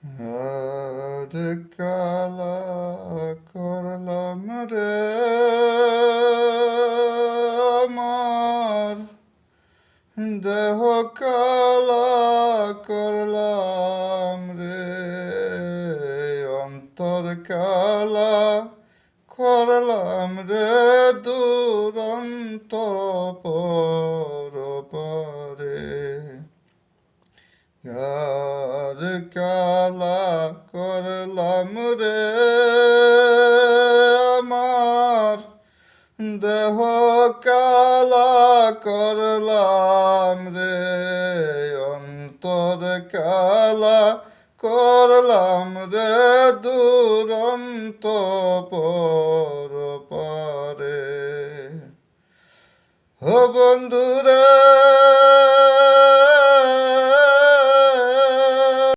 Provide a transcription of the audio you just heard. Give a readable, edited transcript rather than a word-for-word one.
আর কালা করলাম রে আমার দেহ কালা করলাম রে অন্তর কালা করলাম রে দুরন্ত পরে আর কালা করলাম রে আমার দেহ কালা করলাম রে অন্তর কালা করলাম রে দুরন্ত পরে ও বন্ধুরে